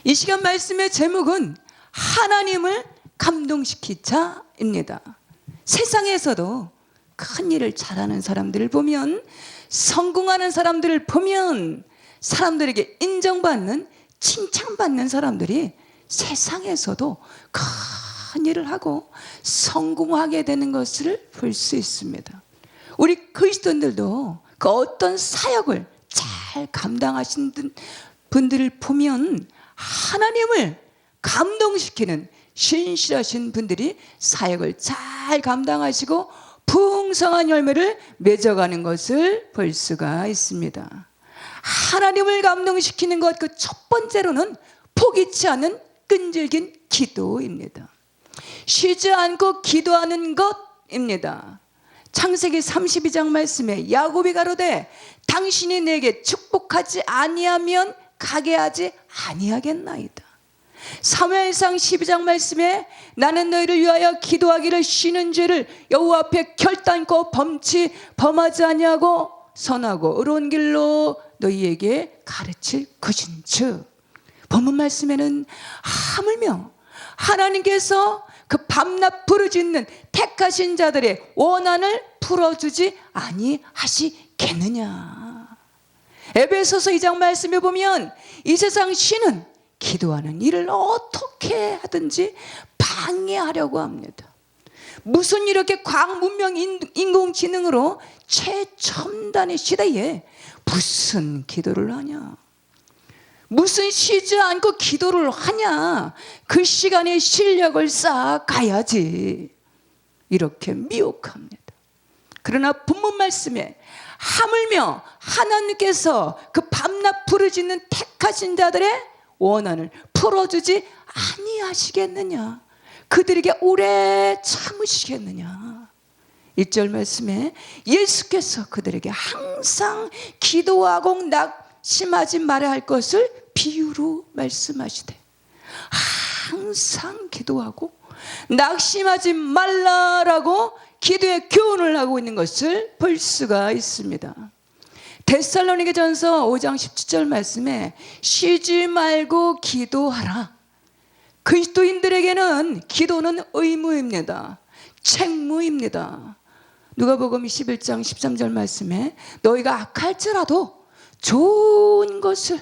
이 시간 말씀의 제목은 하나님을 감동시키자입니다. 세상에서도 큰 일을 잘하는 사람들을 보면, 성공하는 사람들을 보면, 사람들에게 인정받는, 칭찬받는 사람들이 세상에서도 큰 일을 하고 성공하게 되는 것을 볼 수 있습니다. 우리 그리스도인들도 그 어떤 사역을 잘 감당하신 분들을 보면 하나님을 감동시키는 신실하신 분들이 사역을 잘 감당하시고 풍성한 열매를 맺어가는 것을 볼 수가 있습니다. 하나님을 감동시키는 것, 그 첫 번째로는 포기치 않은 끈질긴 기도입니다. 쉬지 않고 기도하는 것입니다. 창세기 32장 말씀에 야곱이 가로되 당신이 내게 축복하지 아니하면 가게 하지 아니하겠나이다. 사무엘상 12장 말씀에 나는 너희를 위하여 기도하기를 쉬는 죄를 여호와 앞에 결단코 범하지 아니하고 선하고 의로운 길로 너희에게 가르칠 것인즉, 본문 말씀에는 하물며 하나님께서 그 밤낮 부르짖는 택하신 자들의 원한을 풀어주지 아니하시겠느냐. 에베소서 2장 말씀에 보면 이 세상 신은 기도하는 일을 어떻게 하든지 방해하려고 합니다. 무슨 이렇게 광문명 인공지능으로 최첨단의 시대에 무슨 기도를 하냐, 무슨 쉬지 않고 기도를 하냐, 그 시간에 실력을 쌓아가야지, 이렇게 미혹합니다. 그러나 본문 말씀에 하물며 하나님께서 그 밤낮 부르짖는 택하신 자들의 원한을 풀어주지 아니하시겠느냐, 그들에게 오래 참으시겠느냐. 1절 말씀에 예수께서 그들에게 항상 기도하고 낙심하지 말아야 할 것을 비유로 말씀하시되, 항상 기도하고 낙심하지 말라라고 기도의 교훈을 하고 있는 것을 볼 수가 있습니다. 데살로니가전서 5장 17절 말씀에 쉬지 말고 기도하라. 그리스도인들에게는 기도는 의무입니다. 책무입니다. 누가복음 21장 13절 말씀에 너희가 악할지라도 좋은 것을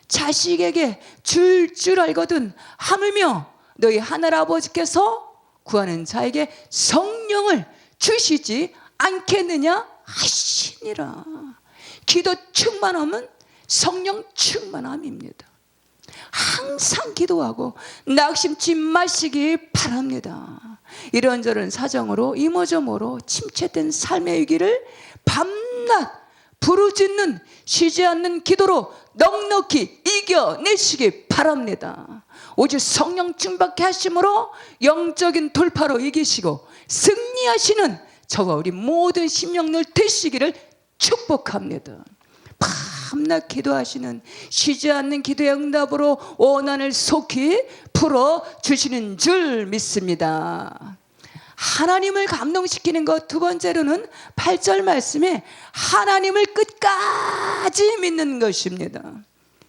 자식에게 줄 알거든 하물며 너희 하늘 아버지께서 구하는 자에게 성령을 주시지 않겠느냐 하시니라. 기도 충만함은 성령 충만함입니다. 항상 기도하고 낙심치 마시기 바랍니다. 이런저런 사정으로 이모저모로 침체된 삶의 위기를 밤낮 부르짖는 쉬지 않는 기도로 넉넉히 이겨내시기 바랍니다. 오직 성령 충만케 하심으로 영적인 돌파로 이기시고 승리하시는 저와 우리 모든 심령들 되시기를 축복합니다. 밤낮 기도하시는 쉬지 않는 기도의 응답으로 원한을 속히 풀어주시는 줄 믿습니다. 하나님을 감동시키는 것 두 번째로는 8절 말씀에 하나님을 끝까지 믿는 것입니다.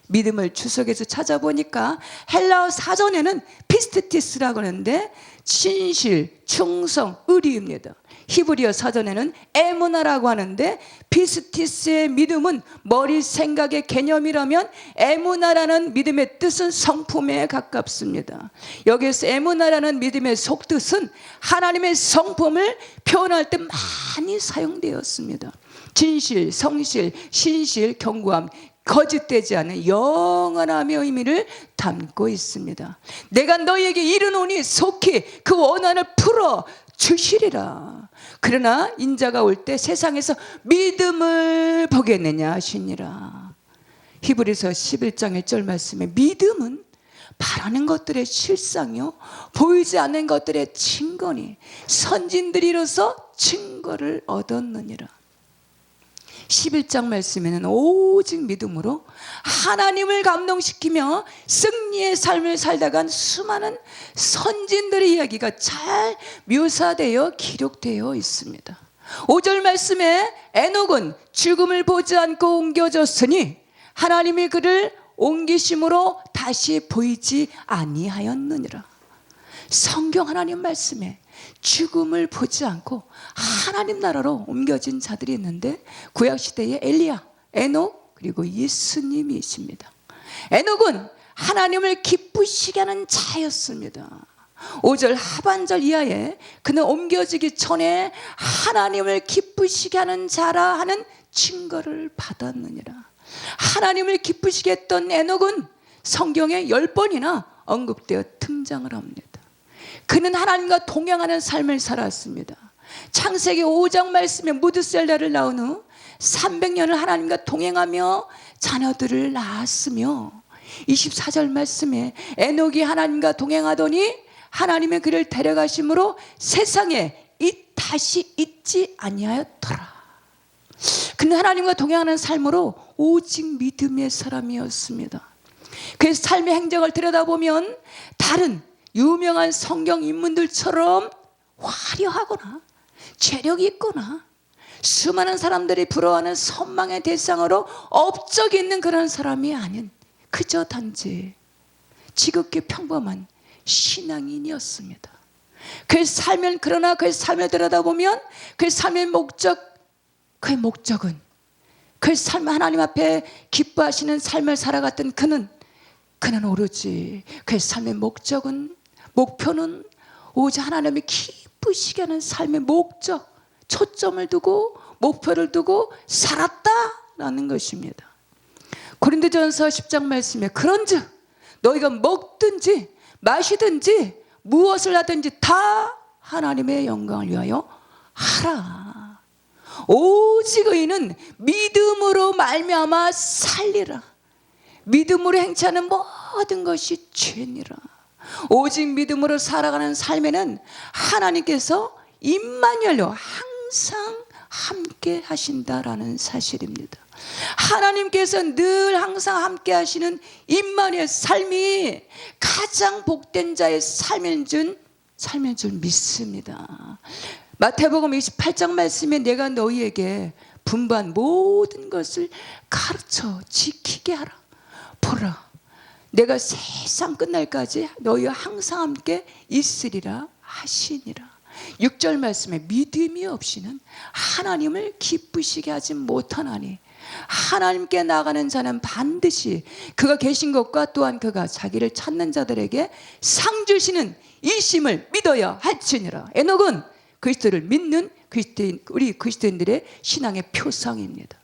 믿음을 주석에서 찾아보니까 헬라어 사전에는 피스티스라고 하는데 진실, 충성, 의리입니다. 히브리어 사전에는 에무나라고 하는데 피스티스의 믿음은 머리 생각의 개념이라면 에무나라는 믿음의 뜻은 성품에 가깝습니다. 여기서 에무나라는 믿음의 속뜻은 하나님의 성품을 표현할 때 많이 사용되었습니다. 진실, 성실, 신실, 견고함, 거짓되지 않은 영원함의 의미를 담고 있습니다. 내가 너희에게 이르노니 속히 그 원한을 풀어 주시리라. 그러나 인자가 올 때 세상에서 믿음을 보겠느냐 하시니라. 히브리서 11장 1절 말씀에 믿음은 바라는 것들의 실상이요 보이지 않는 것들의 증거니 선진들이 이로써 증거를 얻었느니라. 11장 말씀에는 오직 믿음으로 하나님을 감동시키며 승리의 삶을 살다간 수많은 선진들의 이야기가 잘 묘사되어 기록되어 있습니다. 5절 말씀에 에녹은 죽음을 보지 않고 옮겨졌으니 하나님이 그를 옮기심으로 다시 보이지 아니하였느니라. 성경 하나님 말씀에 죽음을 보지 않고 하나님 나라로 옮겨진 자들이 있는데 구약시대에 엘리야, 에녹, 그리고 예수님이십니다. 에녹은 하나님을 기쁘시게 하는 자였습니다. 5절 하반절 이하에 그는 옮겨지기 전에 하나님을 기쁘시게 하는 자라 하는 증거를 받았느니라. 하나님을 기쁘시게 했던 에녹은 성경에 10번이나 언급되어 등장을 합니다. 그는 하나님과 동행하는 삶을 살았습니다. 창세기 5장 말씀에 무드셀라를 낳은 후 300년을 하나님과 동행하며 자녀들을 낳았으며 24절 말씀에 에녹이 하나님과 동행하더니 하나님의 그를 데려가심으로 세상에 다시 있지 아니하였더라. 그는 하나님과 동행하는 삶으로 오직 믿음의 사람이었습니다. 그의 삶의 행적을 들여다보면 다른 유명한 성경 인물들처럼 화려하거나 재력이 있거나 수많은 사람들이 부러워하는 선망의 대상으로 업적이 있는 그런 사람이 아닌 그저 단지 지극히 평범한 신앙인이었습니다. 그의 삶은 그러나 그의 삶을 들여다보면 그의 삶의 그의 목적은 그의 삶 하나님 앞에 기뻐하시는 삶을 살아갔던 그는 오로지 그의 삶의 목표는 오직 하나님이 기쁘시게 하는 삶의 목적, 초점을 두고 목표를 두고 살았다라는 것입니다. 고린도전서 10장 말씀에 그런즉 너희가 먹든지 마시든지 무엇을 하든지 다 하나님의 영광을 위하여 하라. 오직 의인은 믿음으로 말미암아 살리라. 믿음으로 행치하는 모든 것이 죄니라. 오직 믿음으로 살아가는 삶에는 하나님께서 임마누엘로 항상 함께 하신다라는 사실입니다. 하나님께서 늘 항상 함께 하시는 임마누엘 삶이 가장 복된 자의 삶인 줄 믿습니다. 마태복음 28장 말씀에 내가 너희에게 분부한 모든 것을 가르쳐 지키게 하라. 보라, 내가 세상 끝날까지 너희와 항상 함께 있으리라 하시니라. 6절 말씀에 믿음이 없이는 하나님을 기쁘시게 하지 못하나니 하나님께 나가는 자는 반드시 그가 계신 것과 또한 그가 자기를 찾는 자들에게 상 주시는 이심을 믿어야 할지니라. 에녹은 그리스도를 믿는 우리 그리스도인들의 신앙의 표상입니다.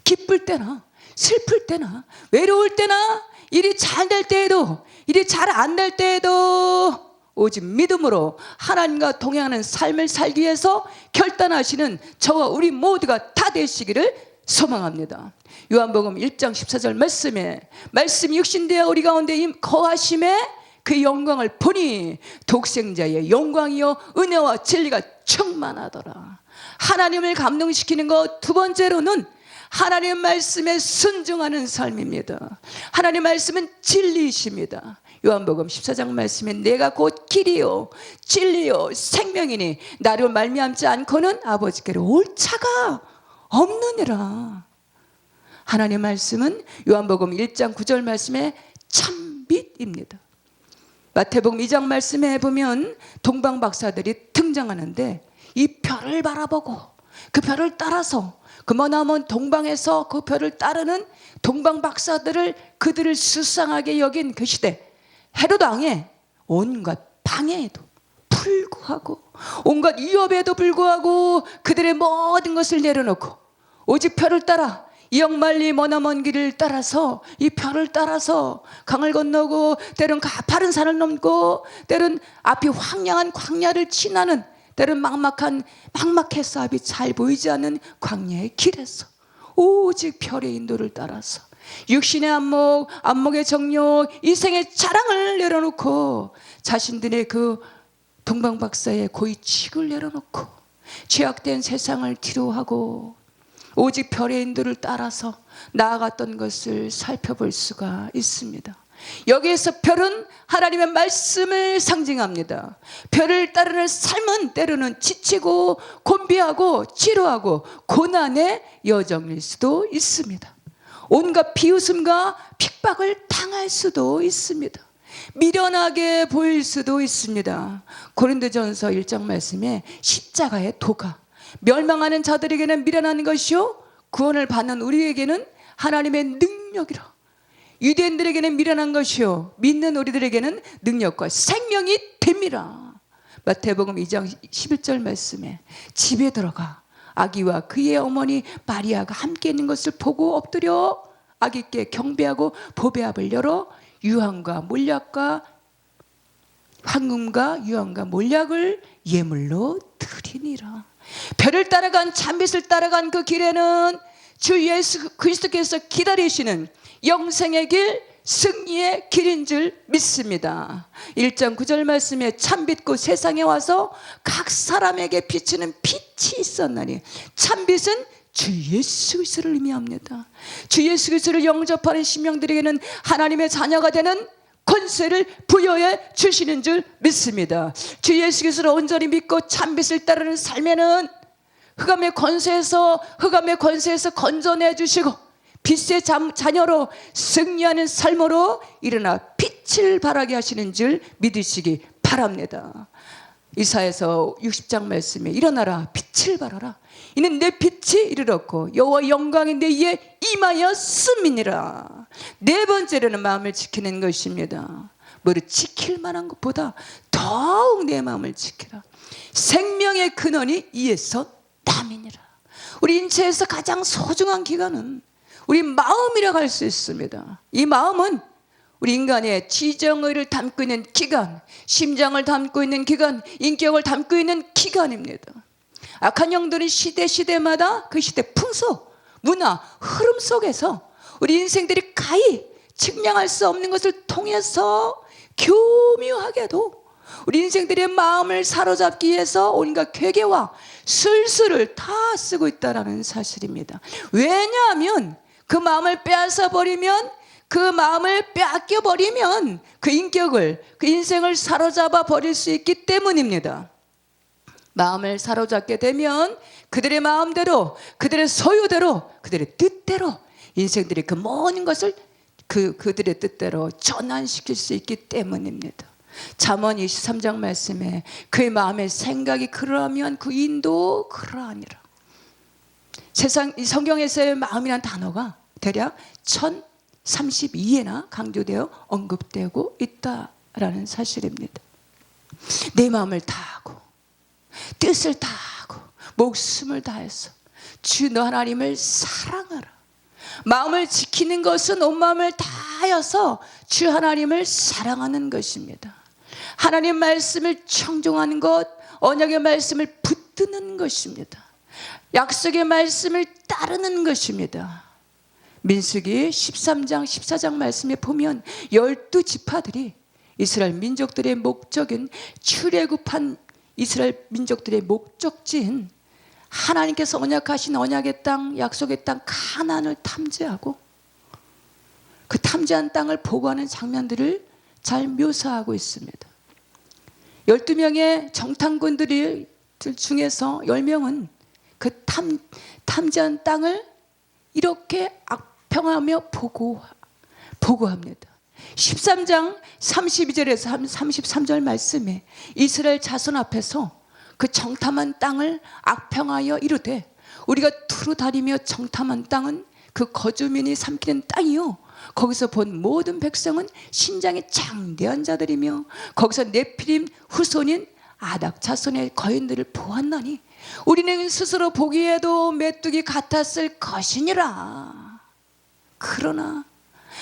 기쁠 때나 슬플 때나 외로울 때나 일이 잘 될 때에도 일이 잘 안 될 때에도 오직 믿음으로 하나님과 동행하는 삶을 살기 위해서 결단하시는 저와 우리 모두가 다 되시기를 소망합니다. 요한복음 1장 14절 말씀이 육신되어 우리 가운데 거하심에 그 영광을 보니 독생자의 영광이요 은혜와 진리가 충만하더라. 하나님을 감동시키는 것 두 번째로는 하나님 말씀에 순종하는 삶입니다. 하나님 말씀은 진리이십니다. 요한복음 14장 말씀에 내가 곧 길이요 진리요 생명이니 나로 말미암지 않고는 아버지께로 올 차가 없느니라. 하나님 말씀은 요한복음 1장 9절 말씀에 참 빛입니다. 마태복음 2장 말씀에 보면 동방 박사들이 등장하는데 이 별을 바라보고 그 별을 따라서 그 머나먼 동방에서 그 별을 따르는 동방 박사들을 그들을 수상하게 여긴 그 시대 헤롯 왕의 온갖 방해에도 불구하고 온갖 위협에도 불구하고 그들의 모든 것을 내려놓고 오직 별을 따라 이역만리 머나먼 길을 따라서 이 별을 따라서 강을 건너고 때론 가파른 산을 넘고 때론 앞이 황량한 광야를 지나는 때론 막막해서 앞이 잘 보이지 않는 광야의 길에서 오직 별의 인도를 따라서 육신의 안목의 정욕, 이생의 자랑을 내려놓고 자신들의 그 동방박사의 고위직을 내려놓고 죄악된 세상을 뒤로하고 오직 별의 인도를 따라서 나아갔던 것을 살펴볼 수가 있습니다. 여기에서 별은 하나님의 말씀을 상징합니다. 별을 따르는 삶은 때로는 지치고 곤비하고 지루하고 고난의 여정일 수도 있습니다. 온갖 비웃음과 핍박을 당할 수도 있습니다. 미련하게 보일 수도 있습니다. 고린도전서 1장 말씀에 십자가의 도가 멸망하는 자들에게는 미련한 것이요 구원을 받는 우리에게는 하나님의 능력이라. 유대인들에게는 미련한 것이요 믿는 우리들에게는 능력과 생명이 됨이라. 마태복음 2장 11절 말씀에 집에 들어가 아기와 그의 어머니 마리아가 함께 있는 것을 보고 엎드려 아기께 경배하고 보배압을 열어 유황과 몰약과 황금과 유황과 몰약을 예물로 드리니라. 별을 따라간 참빛을 따라간 그 길에는 주 예수 그리스도께서 기다리시는 영생의 길 승리의 길인 줄 믿습니다. 1장 9절 말씀에 참빛고 세상에 와서 각 사람에게 비추는 빛이 있었나니 참빛은 주 예수 그리스도를 의미합니다. 주 예수 그리스도를 영접하는 신명들에게는 하나님의 자녀가 되는 권세를 부여해 주시는 줄 믿습니다. 주 예수 그리스도를 온전히 믿고 참빛을 따르는 삶에는 흑암의 권세에서 건져내 주시고 빛의 자녀로 승리하는 삶으로 일어나 빛을 발하게 하시는 줄 믿으시기 바랍니다. 이사야서 60장 말씀에 일어나라 빛을 발하라 이는 내 빛이 이르렀고 여호와 영광이 내 위에 임하였음이니라. 네 번째로는 마음을 지키는 것입니다. 뭐를 지킬 만한 것보다 더욱 내 마음을 지키라. 생명의 근원이 이에서 남이니라. 우리 인체에서 가장 소중한 기관은 우리 마음이라고 할 수 있습니다. 이 마음은 우리 인간의 지정의를 담고 있는 기관, 심장을 담고 있는 기관, 인격을 담고 있는 기관입니다. 악한 영들은 시대마다 그 시대 풍속, 문화, 흐름 속에서 우리 인생들이 가히 측량할 수 없는 것을 통해서 교묘하게도 우리 인생들의 마음을 사로잡기 위해서 온갖 괴계와 술수를 다 쓰고 있다는 사실입니다. 왜냐하면 그 마음을 빼앗아 버리면, 그 마음을 빼앗겨 버리면 그 인격을, 그 인생을 사로잡아 버릴 수 있기 때문입니다. 마음을 사로잡게 되면 그들의 마음대로, 그들의 소유대로, 그들의 뜻대로 인생들이 그 모든 것을 그들의 뜻대로 전환시킬 수 있기 때문입니다. 잠언 23장 말씀에 그의 마음의 생각이 그러하면 그 인도 그러하니라. 이 성경에서의 마음이란 단어가 대략 1032회나 강조되어 언급되고 있다라는 사실입니다. 내 마음을 다하고 뜻을 다하고 목숨을 다해서 주 너 하나님을 사랑하라. 마음을 지키는 것은 온 마음을 다하여서 주 하나님을 사랑하는 것입니다. 하나님 말씀을 청종하는 것, 언약의 말씀을 붙드는 것입니다. 약속의 말씀을 따르는 것입니다. 민수기 13장 14장 말씀에 보면 12지파들이 이스라엘 민족들의 목적인 출애굽한 이스라엘 민족들의 목적지인 하나님께서 언약하신 언약의 땅, 약속의 땅 가나안을 탐지하고 그 탐지한 땅을 보고하는 장면들을 잘 묘사하고 있습니다. 12명의 정탐꾼들 중에서 10명은 그 탐지한 땅을 이렇게 악평하며 보고합니다. 13장 32절에서 33절 말씀에 이스라엘 자손 앞에서 그 정탐한 땅을 악평하여 이르되 우리가 두루 다니며 정탐한 땅은 그 거주민이 삼키는 땅이요 거기서 본 모든 백성은 신장이 장대한 자들이며 거기서 네피림 후손인 아낙 자손의 거인들을 보았나니 우리는 스스로 보기에도 메뚜기 같았을 것이니라. 그러나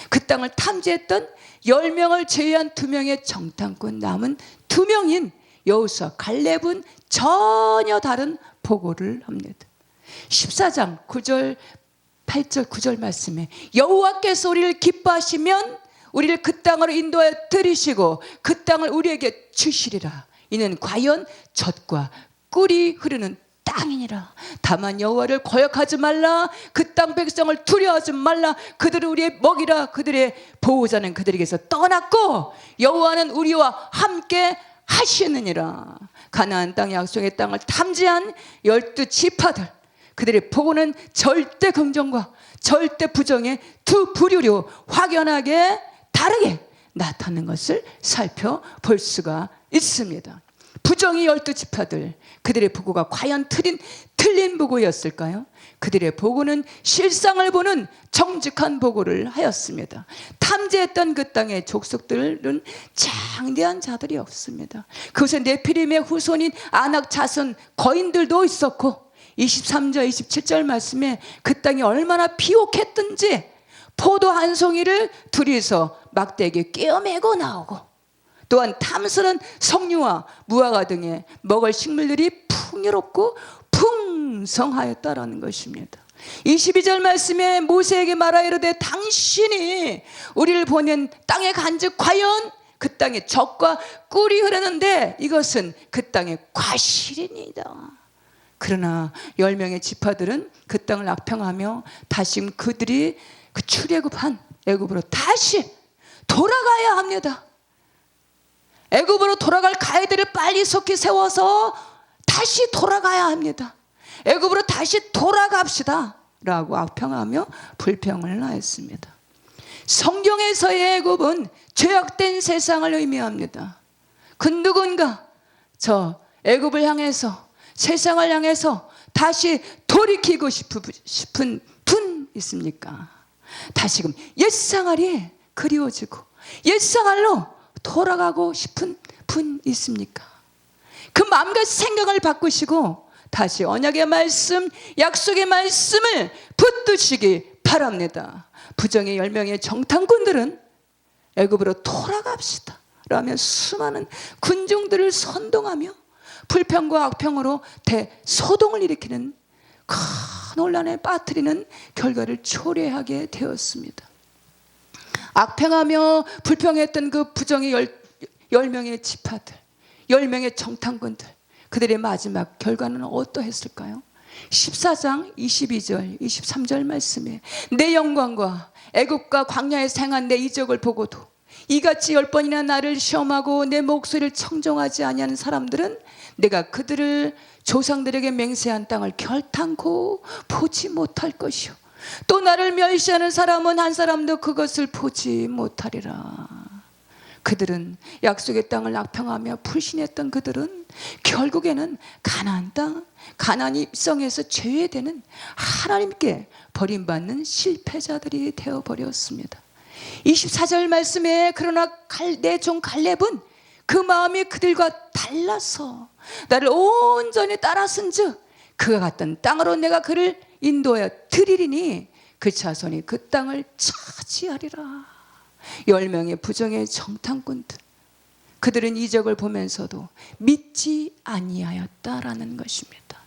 그 땅을 탐지했던 10명을 제외한 2명의 정탐꾼 남은 2명인 여호수아 갈렙은 전혀 다른 보고를 합니다. 14장 9절 8절 9절 말씀에 여호와께서 우리를 기뻐하시면 우리를 그 땅으로 인도하여 들이시고 그 땅을 우리에게 주시리라. 이는 과연 젖과 꿀이 흐르는 땅이니라. 다만 여호와를 거역하지 말라. 그 땅 백성을 두려워하지 말라. 그들은 우리의 먹이라. 그들의 보호자는 그들에게서 떠났고 여호와는 우리와 함께 하시느니라. 가나안 땅 약속의 땅을 탐지한 12지파들 그들의 보고는 절대 긍정과 절대 부정의 두 부류로 확연하게 다르게 나타나는 것을 살펴볼 수가 있습니다. 부정의 12지파들, 그들의 보고가 과연 틀린 보고였을까요? 그들의 보고는 실상을 보는 정직한 보고를 하였습니다. 탐지했던 그 땅의 족속들은 장대한 자들이 없습니다. 그곳에 네피림의 후손인 아낙 자손 거인들도 있었고, 23절 27절 말씀에 그 땅이 얼마나 비옥했든지 포도 한 송이를 둘이서 막대기에 꿰어매고 나오고, 또한 탐스런 석류와 무화과 등의 먹을 식물들이 풍요롭고 풍성하였다라는 것입니다. 22절 말씀에 모세에게 말하여 이르되 당신이 우리를 보낸 땅에 간즉 과연 그 땅에 젖과 꿀이 흐르는데 이것은 그 땅의 과실이니이다. 그러나 10명의 지파들은 그 땅을 악평하며 다시 그들이 그 출애굽한 애굽으로 다시 돌아가야 합니다. 애굽으로 돌아갈 가이드를 빨리 속히 세워서 다시 돌아가야 합니다. 애굽으로 다시 돌아갑시다 라고 악평하며 불평을 하였습니다. 성경에서의 애굽은 죄악된 세상을 의미합니다. 그 누군가 저 애굽을 향해서, 세상을 향해서 다시 돌이키고 싶은 분 있습니까? 다시금 옛생활이 그리워지고 옛생활로 돌아가고 싶은 분 있습니까? 그 마음과 생각을 바꾸시고 다시 언약의 말씀, 약속의 말씀을 붙드시기 바랍니다. 부정의 10명의 정탐꾼들은 애굽으로 돌아갑시다 라며 수많은 군중들을 선동하며 불평과 악평으로 대소동을 일으키는 큰 혼란에 빠뜨리는 결과를 초래하게 되었습니다. 악평하며 불평했던 그 부정의 10명의 지파들, 10명의 정탐꾼들, 그들의 마지막 결과는 어떠했을까요? 14장 22절 23절 말씀에 내 영광과 애굽과 광야에서 행한 내 이적을 보고도 이같이 10번이나 나를 시험하고 내 목소리를 청종하지 아니하는 사람들은 내가 그들을 조상들에게 맹세한 땅을 결탄코 보지 못할 것이요 또 나를 멸시하는 사람은 한 사람도 그것을 보지 못하리라. 그들은 약속의 땅을 악평하며 불신했던 그들은 결국에는 가나안 땅, 가나안 입성에서 제외되는 하나님께 버림받는 실패자들이 되어버렸습니다. 24절 말씀에 그러나 내 종 갈렙은 그 마음이 그들과 달라서 나를 온전히 따랐은즉 그가 갔던 땅으로 내가 그를 인도하여 드리리니 그 자손이 그 땅을 차지하리라. 10명의 부정의 정탐꾼들, 그들은 이적을 보면서도 믿지 아니하였다라는 것입니다.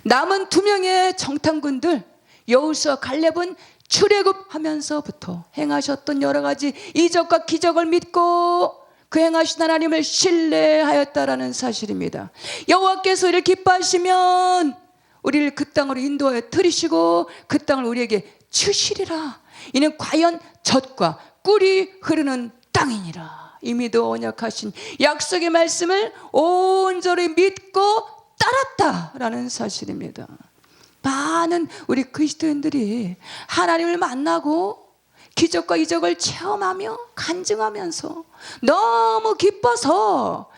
남은 2명의 정탐꾼들 여호수아 갈렙은 출애굽하면서부터 행하셨던 여러 가지 이적과 기적을 믿고 그 행하신 하나님을 신뢰하였다라는 사실입니다. 여호와께서 이를 기뻐하시면 우리를 그 땅으로 인도하여 들이시고 그 땅을 우리에게 주시리라. 이는 과연 젖과 꿀이 흐르는 땅이니라. 이미도 언약하신 약속의 말씀을 온전히 믿고 따랐다라는 사실입니다. 많은 우리 그리스도인들이 하나님을 만나고 기적과 이적을 체험하며 간증하면서 너무 기뻐서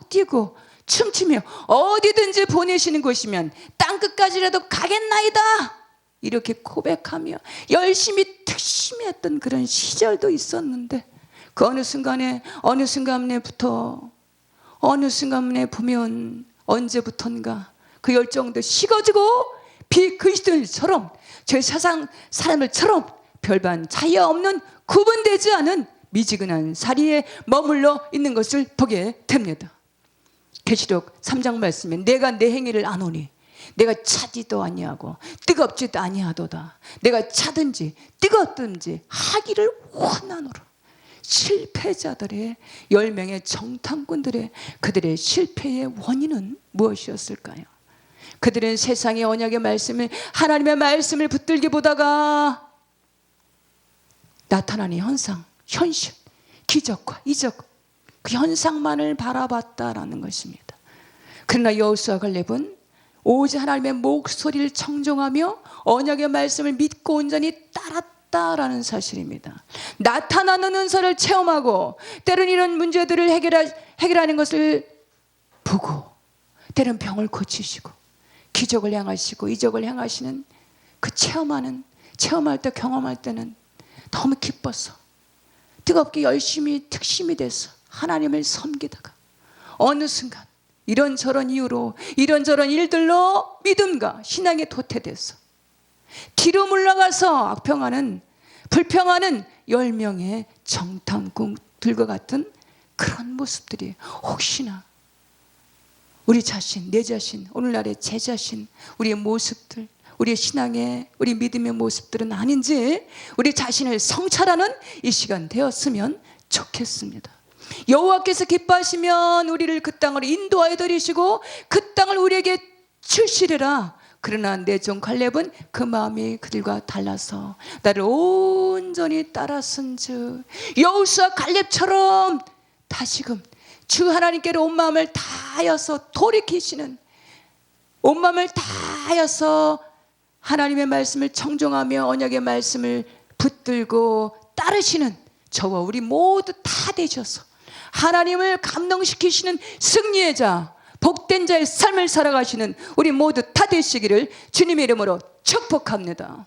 뛰고 춤추며 어디든지 보내시는 곳이면 땅끝까지라도 가겠나이다 이렇게 고백하며 열심히 특심히 했던 그런 시절도 있었는데 그 어느 순간에 보면 언제부턴가 그 열정도 식어지고 비그리스도인처럼 저 세상 사람들처럼 별반 차이가 없는 구분되지 않은 미지근한 사리에 머물러 있는 것을 보게 됩니다. 계시록 3장 말씀에 내가 내 행위를 아노니 내가 차지도 아니하고 뜨겁지도 아니하도다. 내가 차든지 뜨겁든지 하기를 원하노라. 실패자들의 10명의 정탐꾼들의 그들의 실패의 원인은 무엇이었을까요? 그들은 세상의 언약의 말씀을 하나님의 말씀을 붙들기 보다가 나타나는 현상, 현실, 기적과 이적 그 현상만을 바라봤다라는 것입니다. 그러나 여호수아 갈렙은 오직 하나님의 목소리를 청종하며 언약의 말씀을 믿고 온전히 따랐다라는 사실입니다. 나타나는 은사를 체험하고 때로는 이런 문제들을 해결하는 것을 보고 때로는 병을 고치시고 기적을 행하시고 이적을 행하시는 그 체험할 때 경험할 때는 너무 기뻐서 뜨겁게 열심히 특심이 돼서 하나님을 섬기다가 어느 순간 이런저런 이유로 이런저런 일들로 믿음과 신앙이 도태돼서 뒤로 물러가서 불평하는 10명의 정탐꾼들과 같은 그런 모습들이 혹시나 우리 자신, 내 자신, 오늘날의 제 자신, 우리의 모습들, 우리의 신앙의, 우리 믿음의 모습들은 아닌지 우리 자신을 성찰하는 이 시간 되었으면 좋겠습니다. 여호와께서 기뻐하시면 우리를 그 땅으로 인도하여 드리시고 그 땅을 우리에게 주시리라. 그러나 내 종 갈렙은 그 마음이 그들과 달라서 나를 온전히 따랐은즉 여호수아 갈렙처럼 다시금 주 하나님께로 온 마음을 다하여서 돌이키시는, 온 마음을 다하여서 하나님의 말씀을 청종하며 언약의 말씀을 붙들고 따르시는 저와 우리 모두 다 되셔서 하나님을 감동시키시는 승리의 자, 복된 자의 삶을 살아가시는 우리 모두 다 되시기를 주님의 이름으로 축복합니다.